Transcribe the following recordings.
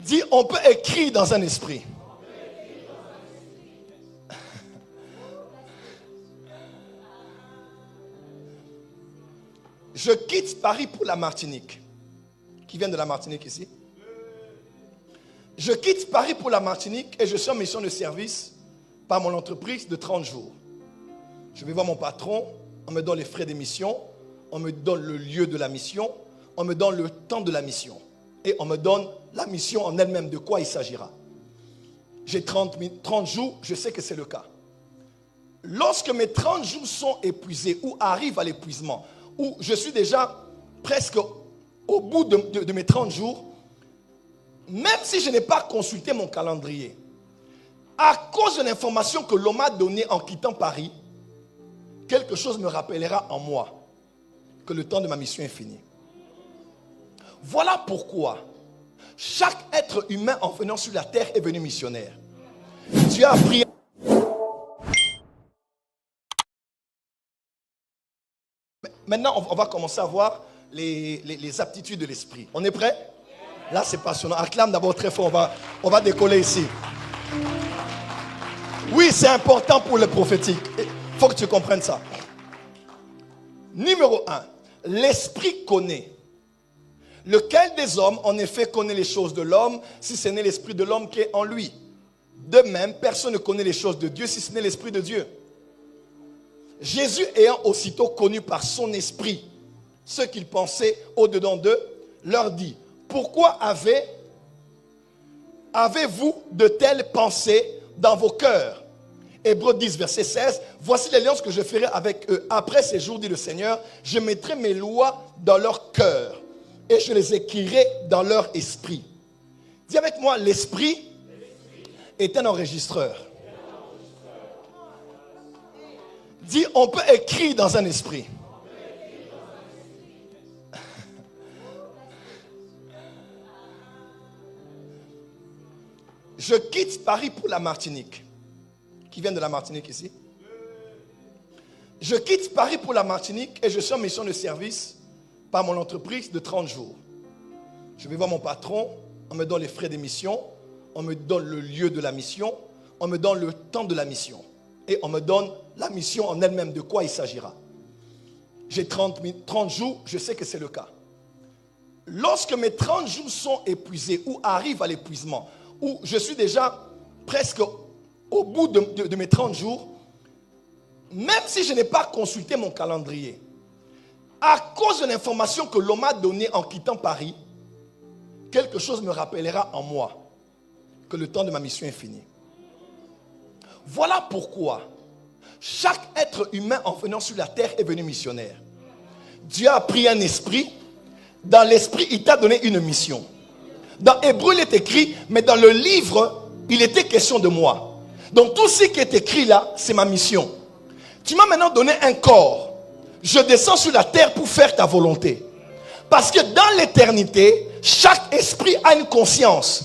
Dis, on peut écrire dans un esprit. Je quitte Paris pour la Martinique. Qui vient de la Martinique ici? Je quitte Paris pour la Martinique et je suis en mission de service par mon entreprise de 30 jours. Je vais voir mon patron, on me donne les frais d'émission, on me donne le lieu de la mission, on me donne le temps de la mission. Et on me donne la mission en elle-même, de quoi il s'agira. J'ai 30 jours, je sais que c'est le cas. Lorsque mes 30 jours sont épuisés ou arrivent à l'épuisement, où je suis déjà presque au bout de mes 30 jours, même si je n'ai pas consulté mon calendrier, à cause de l'information que l'on m'a donnée en quittant Paris, quelque chose me rappellera en moi que le temps de ma mission est fini. Voilà pourquoi chaque être humain en venant sur la terre est venu missionnaire. Dieu a pris. Maintenant, on va commencer à voir les aptitudes de l'esprit. On est prêt? Là, c'est passionnant. Acclame d'abord très fort. On va décoller ici. Oui, c'est important pour le prophétique. Il faut que tu comprennes ça. Numéro 1. L'esprit connaît. Lequel des hommes, en effet, connaît les choses de l'homme, si ce n'est l'esprit de l'homme qui est en lui? De même, personne ne connaît les choses de Dieu, si ce n'est l'esprit de Dieu. Jésus ayant aussitôt connu par son esprit ce qu'il pensait au-dedans d'eux, leur dit: pourquoi avez-vous de telles pensées dans vos cœurs? Hébreux 10, verset 16. Voici l'alliance que je ferai avec eux. Après ces jours, dit le Seigneur, je mettrai mes lois dans leur cœur et je les écrirai dans leur esprit. Dis avec moi, l'esprit est un enregistreur. Dis, on peut écrire dans un esprit. Je quitte Paris pour la Martinique. Qui vient de la Martinique ici? Je quitte Paris pour la Martinique et je suis en mission de service par mon entreprise de 30 jours. Je vais voir mon patron, on me donne les frais d'émission, on me donne le lieu de la mission, on me donne le temps de la mission. Et on me donne la mission en elle-même, de quoi il s'agira. J'ai 30 jours, je sais que c'est le cas. Lorsque mes 30 jours sont épuisés ou arrivent à l'épuisement, où je suis déjà presque au bout de mes 30 jours, même si je n'ai pas consulté mon calendrier, à cause de l'information que l'on m'a donnée en quittant Paris, quelque chose me rappellera en moi que le temps de ma mission est fini. Voilà pourquoi chaque être humain en venant sur la terre est venu missionnaire. Dieu a pris un esprit. Dans l'esprit, il t'a donné une mission. Dans Hébreux, il est écrit, mais dans le livre, il était question de moi. Donc tout ce qui est écrit là, c'est ma mission. Tu m'as maintenant donné un corps. Je descends sur la terre pour faire ta volonté. Parce que dans l'éternité, chaque esprit a une conscience.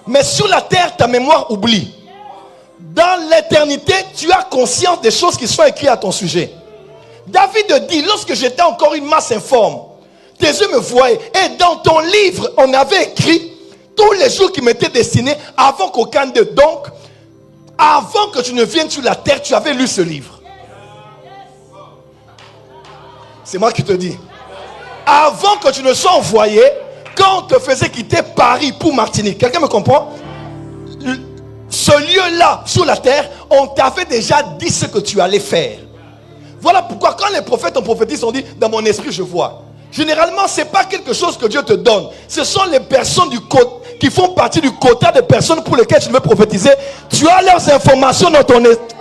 Mais sur la terre, ta mémoire oublie. Dans l'éternité, tu as conscience des choses qui sont écrites à ton sujet. David dit, lorsque j'étais encore une masse informe, tes yeux me voyaient. Et dans ton livre, on avait écrit tous les jours qui m'étaient destinés avant qu'aucun d'eux. Donc, avant que tu ne viennes sur la terre, tu avais lu ce livre. C'est moi qui te dis. Avant que tu ne sois envoyé, quand on te faisait quitter Paris pour Martinique, quelqu'un me comprend? Ce lieu-là, sur la terre, on t'avait déjà dit ce que tu allais faire. Voilà pourquoi quand les prophètes ont prophétisé, on dit, dans mon esprit je vois. Généralement, ce n'est pas quelque chose que Dieu te donne. Ce sont les personnes qui font partie du quota de personnes pour lesquelles tu veux prophétiser. Tu as leurs informations dans ton esprit.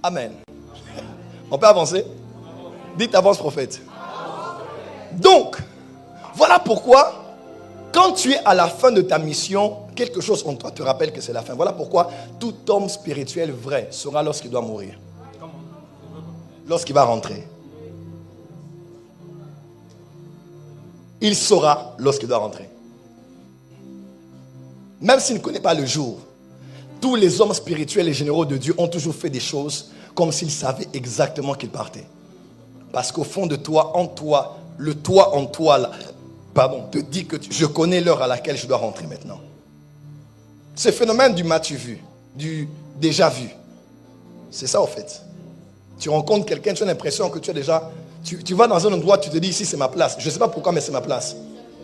Amen. On peut avancer? Dites avance prophète. Donc, voilà pourquoi, quand tu es à la fin de ta mission, quelque chose en toi te rappelle que c'est la fin. Voilà pourquoi tout homme spirituel vrai sera lorsqu'il doit mourir. Lorsqu'il va rentrer. Il saura lorsqu'il doit rentrer. Même s'il ne connaît pas le jour. tous les hommes spirituels et généraux de Dieu ont toujours fait des choses comme s'ils savaient exactement qu'ils partaient. Parce qu'au fond de toi, en toi, le toi en toi, là, te dit que je connais l'heure à laquelle je dois rentrer maintenant. Ce phénomène du m'as-tu vu, du déjà vu, c'est ça au fait. Tu rencontres quelqu'un, tu as l'impression que tu as déjà... Tu vas dans un endroit, tu te dis ici c'est ma place. Je ne sais pas pourquoi, mais c'est ma place.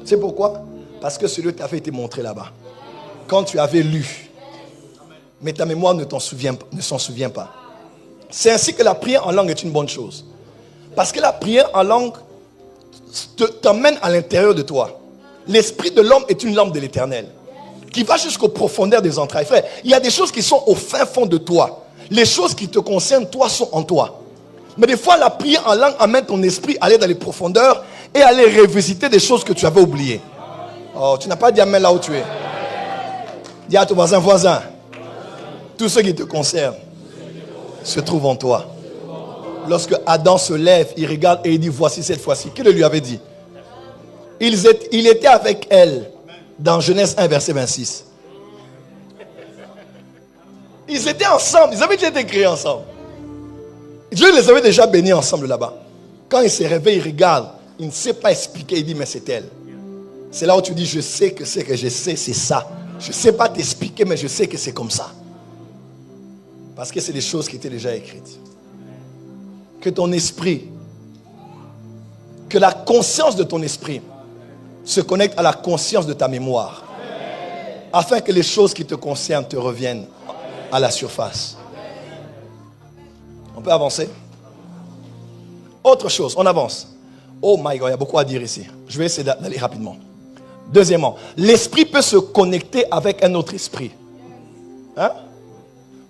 Tu sais pourquoi? Parce que celui qui t'avait été montré là-bas. Quand tu avais lu, mais ta mémoire ne s'en souvient pas. C'est ainsi que la prière en langue est une bonne chose. Parce que la prière en langue t'emmène à l'intérieur de toi. L'esprit de l'homme est une lampe de l'Éternel qui va jusqu'aux profondeurs des entrailles. Frère, il y a des choses qui sont au fin fond de toi. Les choses qui te concernent, toi, sont en toi. Mais des fois, la prière en langue amène ton esprit à aller dans les profondeurs et à aller revisiter des choses que tu avais oubliées. Oh, tu n'as pas dit amen là où tu es. Dis à ton voisin, tout ce qui te concerne se trouve en toi. Lorsque Adam se lève, il regarde et il dit, voici cette fois-ci. Qui le lui avait dit? Il était avec elle dans Genèse 1, verset 26. Ils étaient ensemble, ils avaient déjà été créés ensemble. Dieu les avait déjà bénis ensemble là-bas. Quand il se réveille, il regarde, il ne sait pas expliquer, il dit, mais c'est elle. C'est là où tu dis, je sais que c'est que je sais, c'est ça. Je ne sais pas t'expliquer, mais je sais que c'est comme ça. Parce que c'est des choses qui étaient déjà écrites. Que ton esprit, que la conscience de ton esprit se connecte à la conscience de ta mémoire. Afin que les choses qui te concernent te reviennent à la surface. On peut avancer? Autre chose, on avance. Oh my God, il y a beaucoup à dire ici. Je vais essayer d'aller rapidement. Deuxièmement, l'esprit peut se connecter avec un autre esprit. Hein?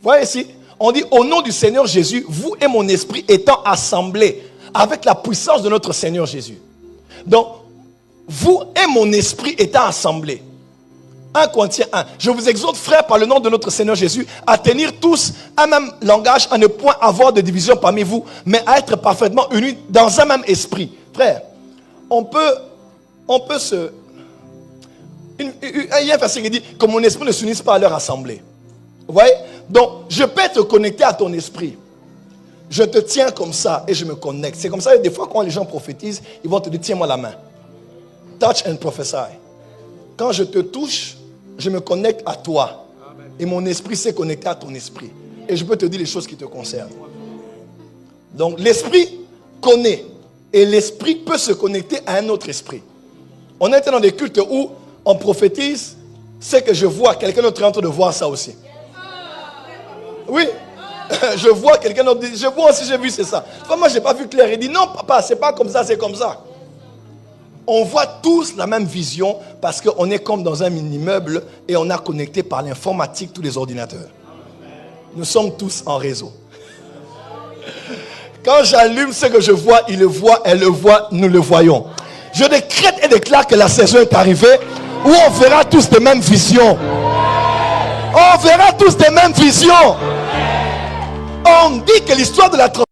Voyez ici, on dit au nom du Seigneur Jésus, vous et mon esprit étant assemblés avec la puissance de notre Seigneur Jésus. Donc, vous et mon esprit étant assemblés. 1 Corinthiens 1. Je vous exhorte, frères, par le nom de notre Seigneur Jésus, à tenir tous un même langage, à ne point avoir de division parmi vous, mais à être parfaitement unis dans un même esprit. Frère, on peut se... Il y a un verset qui dit que mon esprit ne s'unisse pas à leur assemblée. Vous voyez? Donc, je peux te connecter à ton esprit. Je te tiens comme ça et je me connecte. C'est comme ça que des fois, quand les gens prophétisent, ils vont te dire, tiens-moi la main. Touch and prophesy. Quand je te touche, je me connecte à toi. Et mon esprit s'est connecté à ton esprit. Et je peux te dire les choses qui te concernent. Donc, l'esprit connaît. Et l'esprit peut se connecter à un autre esprit. On a été dans des cultes où on prophétise, c'est que je vois quelqu'un d'autre est en train de voir ça aussi. Oui, je vois quelqu'un d'autre, je vois aussi, j'ai vu, c'est ça. Moi, je n'ai pas vu clair. Il dit, non, papa, c'est pas comme ça, c'est comme ça. On voit tous la même vision parce qu'on est comme dans un mini-immeuble et on a connecté par l'informatique tous les ordinateurs. Nous sommes tous en réseau. Quand j'allume ce que je vois, il le voit, elle le voit, nous le voyons. Je décrète et déclare que la saison est arrivée où on verra tous des mêmes visions. On verra tous des mêmes visions. On dit que l'histoire de la transformation